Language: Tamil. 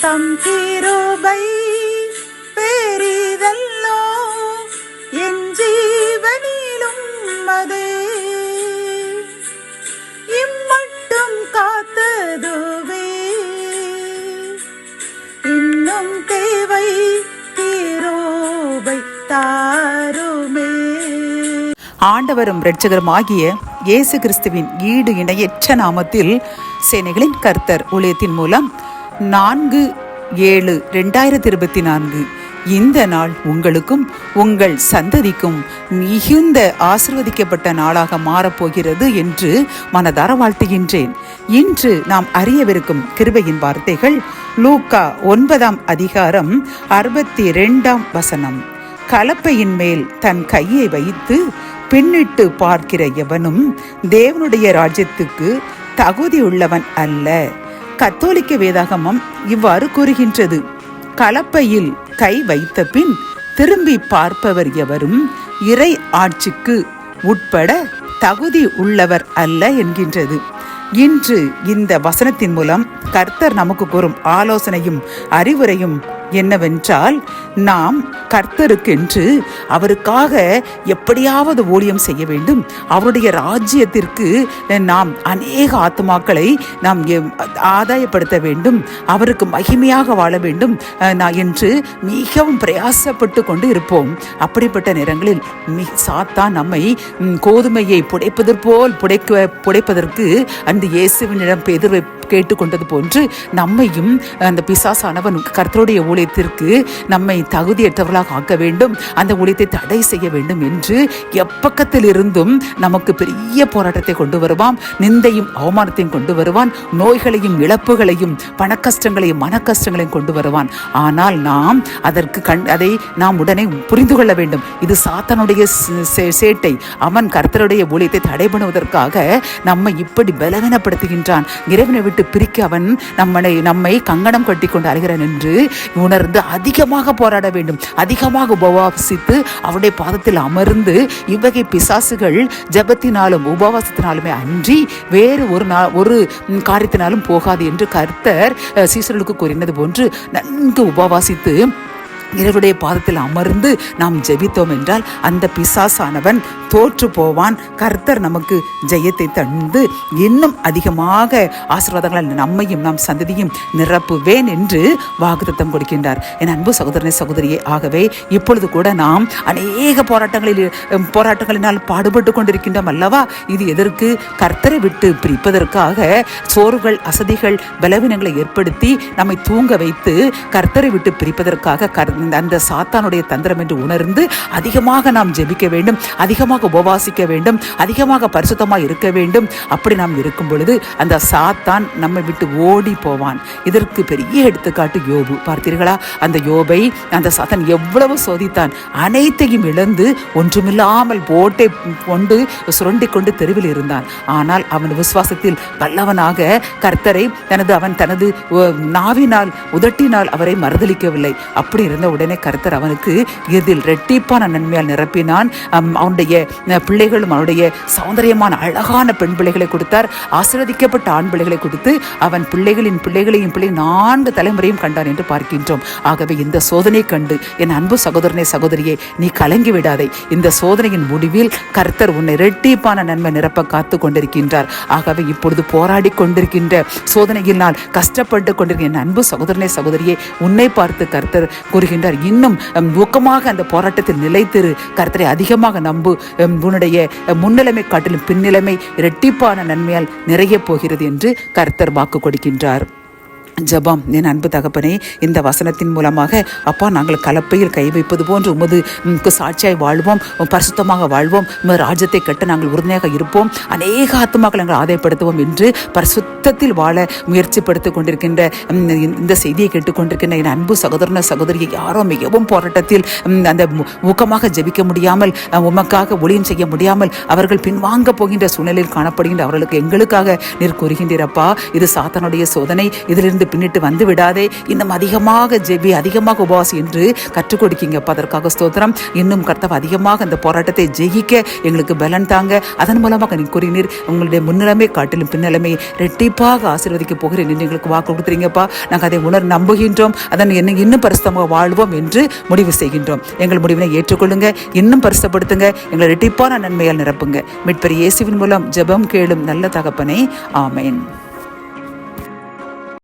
தம் கிருபை பெரிதல்லோ என் ஜீவனிலும் அதே இம்மட்டும் காத்ததுவே இன்னும் தேவை கிருபை தாருமே. ஆண்டவரும் இரட்சகரும் ஆகிய இயேசு கிறிஸ்துவின் ஈடு இணையற்ற நாமத்தில் சேனைகளின் கர்த்தர் ஊழியத்தின் மூலம் 4/7/2024 இந்த நாள் உங்களுக்கும் உங்கள் சந்ததிக்கும் மிகுந்த ஆசீர்வதிக்கப்பட்ட நாளாக மாறப்போகிறது என்று மனதார வாழ்த்துகின்றேன். இன்று நாம் அறியவிருக்கும் கிருபையின் வார்த்தைகள் லூக்கா 9:62. கலப்பையின் மேல் தன் கையை வைத்து பின்னிட்டு பார்க்கிற எவனும் தேவனுடைய ராஜ்யத்துக்கு தகுதியுள்ளவன் அல்ல. கத்தோலிக்க வேதாகமம் இவ்வாறு கூறுகின்றது. கலப்பையில் கை வைத்த பின் திரும்பி பார்ப்பவர் எவரும் இறை ஆட்சிக்கு உட்பட தகுதி உள்ளவர் அல்ல என்கின்றது. இன்று இந்த வசனத்தின் மூலம் கர்த்தர் நமக்கு கூறும் ஆலோசனையும் அறிவுரையும் என்னவென்றால், நாம் கர்த்தருக்கென்று அவருக்காக எப்படியாவது ஊழியம் செய்ய வேண்டும். அவருடைய ராஜ்யத்திற்கு நாம் அநேக ஆத்மாக்களை நாம் ஆதாயப்படுத்த வேண்டும். அவருக்கு மகிமையாக வாழ வேண்டும் என்று மிகவும் பிரயாசப்பட்டு கொண்டு இருப்போம். அப்படிப்பட்ட நேரங்களில் சாத்தான் நம்மை கோதுமையை புடைப்பதற்போல் புடைப்பதற்கு அந்த இயேசுவினிடம் பேதுருவை கேட்டுக்கொண்டது போன்று நம்மையும் அந்த பிசாசானவன் கர்த்தருடைய ஊழியத்திற்கு நம்மை தகுதியற்றவர்களாக ஆக்க வேண்டும், அந்த ஊழியத்தை தடை செய்ய வேண்டும் என்று எப்பக்கத்தில் இருந்தும் நமக்கு பெரிய போராட்டத்தை கொண்டு வருவான். நிந்தையும் அவமானத்தையும் கொண்டு வருவான். நோய்களையும் இழப்புகளையும் பணக்கஷ்டங்களையும் மனக்கஷ்டங்களையும் கொண்டு வருவான். ஆனால் நாம் அதை நாம் உடனே புரிந்து கொள்ள வேண்டும். இது சாத்தானுடைய சேட்டை. அவன் கர்த்தருடைய ஊழியத்தை தடை பண்ணுவதற்காக நம்மை இப்படி பலவீனப்படுத்துகின்றான். இறைவனை விட்டு பிரிக்க அவன் நம்மை கங்கணம் கட்டி கொண்டு அலைகிறான் என்று உணர்ந்து அதிகமாக போராட வேண்டும். அதிகமாக உபவாசித்து அவருடைய பாதத்தில் அமர்ந்து இவ்வகை பிசாசுகள் ஜெபத்தினாலும் உபவாசத்தினாலுமே அன்றி வேறு ஒரு காரியத்தினாலும் போகாது என்று கர்த்தர் சீசர்களுக்கு கூறினது போன்று நன்கு உபவாசித்து இறைவனுடைய பாதத்தில் அமர்ந்து நாம் ஜெபித்தோம் என்றால் அந்த பிசாசானவன் தோற்று போவான். கர்த்தர் நமக்கு ஜெயத்தை தந்து இன்னும் அதிகமாக ஆசீர்வாதங்கள் நம்மையும் நாம் சந்ததியும் நிரப்புவேன் என்று வாக்குத்தத்தம் கொடுக்கின்றார். என் அன்பு சகோதரனை சகோதரியே, ஆகவே இப்பொழுது கூட நாம் அநேக போராட்டங்களினால் பாடுபட்டு கொண்டிருக்கின்றோம் அல்லவா? இது எதற்கு? கர்த்தரை விட்டு பிரிப்பதற்காக சோர்வுகள், அசதிகள், பலவீனங்களை ஏற்படுத்தி நம்மை தூங்க வைத்து கர்த்தரை விட்டு பிரிப்பதற்காக அந்த சாத்தானுடைய தந்திரம் என்று உணர்ந்து அதிகமாக நாம் ஜெபிக்க வேண்டும், அதிகமாக உபவாசிக்க வேண்டும், அதிகமாக பரிசுத்தமாக இருக்க வேண்டும். அப்படி நாம் இருக்கும் பொழுது அந்த சாத்தான் நம்மை விட்டு ஓடி போவான். இதற்கு பெரிய எடுத்துக்காட்டு யோபு. பார்த்தீர்களா? அந்த யோபை அந்த சாத்தான் எவ்வளவு சோதித்தான். அனைத்தையும் இழந்து ஒன்றுமில்லாமல் போட்டை கொண்டு சுரண்டி கொண்டு தெருவில் இருந்தான். ஆனால் அவன் விசுவாசத்தில் வல்லவனாக கர்த்தரை தனது நாவினால் உதட்டினால் அவரை மறுதலிக்கவில்லை. அப்படி இருந்த உடனே கர்த்தர் அவனுக்கு இதில் இரட்டிப்பான நன்மையால் நிரப்பினான். அவனுடைய பிள்ளைகளும் அவனுடைய சௌந்தரியமான அழகான பெண் பிள்ளைகளை கொடுத்தார். ஆசீர்வதிக்கப்பட்ட ஆண் பிள்ளைகளை கொடுத்து அவன் பிள்ளைகளையும் 4 தலைமுறையும் கண்டான் என்று பார்க்கின்றோம். ஆகவே இந்த சோதனை கண்டு என் அன்பு சகோதரனே சகோதரியே, நீ கலங்கி விடாதே. இந்த சோதனையின் முடிவில் கர்த்தர் உன்னை இரட்டிப்பான நன்மை நிரப்ப காத்து கொண்டிருக்கின்றார். ஆகவே இப்பொழுது போராடி கொண்டிருக்கின்ற சோதனையினால் கஷ்டப்பட்டு கொண்டிருக்கிற என் அன்பு சகோதரனே சகோதரியே, உன்னை பார்த்து கர்த்தர் கூறுகின்றார், இன்னும் ஊக்கமாக அந்த போராட்டத்தில் நிலைத்திரு. கர்த்தரை அதிகமாக நம்பு. உன்னுடைய முன்னிலைமை காட்டிலும் பின்னிலைமை இரட்டிப்பான நன்மையால் நிறைய போகிறது என்று கர்த்தர் வாக்கு கொடுக்கின்றார். ஜெபம். என் அன்பு தகப்பனே, இந்த வசனத்தின் மூலமாக அப்பா, நாங்கள் கலப்பையில் கை வைப்பது போன்று உமது சாட்சியாய் வாழ்வோம், பரிசுத்தமாக வாழ்வோம், உமது ராஜ்யத்தை கட்ட நாங்கள் உறுதியாக இருப்போம், அநேக ஆத்துமாக்கள் நாங்கள் ஆதாயப்படுத்துவோம் என்று பரிசுத்தத்தில் வாழ முயற்சிப்படுத்திக் கொண்டிருக்கின்ற இந்த செய்தியை கேட்டுக்கொண்டிருக்கின்ற என் அன்பு சகோதரன சகோதரியை யாரோ மிகவும் போராட்டத்தில் அந்த ஊக்கமாக ஜெபிக்க முடியாமல், உமக்காக ஒளியும் செய்ய முடியாமல் அவர்கள் பின்வாங்க போகின்ற சூழ்நிலையில் காணப்படுகின்ற அவர்களுக்கு எங்களுக்காக நீர் கூறுகின்றீரப்பா, இது சாத்தானுடைய சோதனை, இதிலிருந்து தொடர்ந்து பின்னிட்டு வந்து விடாதே, இன்னும் அதிகமாக ஜெபி, அதிகமாக உபவாசி என்று கற்றுக் கொடுக்கீங்கப்பா. அதற்காக ஸ்தோத்திரம். இன்னும் கர்த்தாவே அதிகமாக அந்த போராட்டத்தை ஜெயிக்க எங்களுக்கு பலன் தாங்க. அதன் மூலமாக நீ கூறினீர், உங்களுடைய முன்னிலைமை காட்டிலும் பின்னிலைமை ரெட்டிப்பாக ஆசீர்வதிக்க போகிறேன் என்று எங்களுக்கு வாக்கு கொடுத்துறீங்கப்பா. நாங்கள் அதை நம்புகின்றோம். அதன் இன்னும் பரிசுத்தமாக வாழ்வோம் என்று முடிவு செய்கின்றோம். எங்கள் முடிவினை ஏற்றுக்கொள்ளுங்க, இன்னும் பரிசுத்தப்படுத்துங்க, எங்களை ரெட்டிப்பான நன்மையால் நிரப்புங்க. மீட்பர் இயேசுவின் மூலம் ஜெபம் கேளும் நல்ல தகப்பனே, ஆமென்.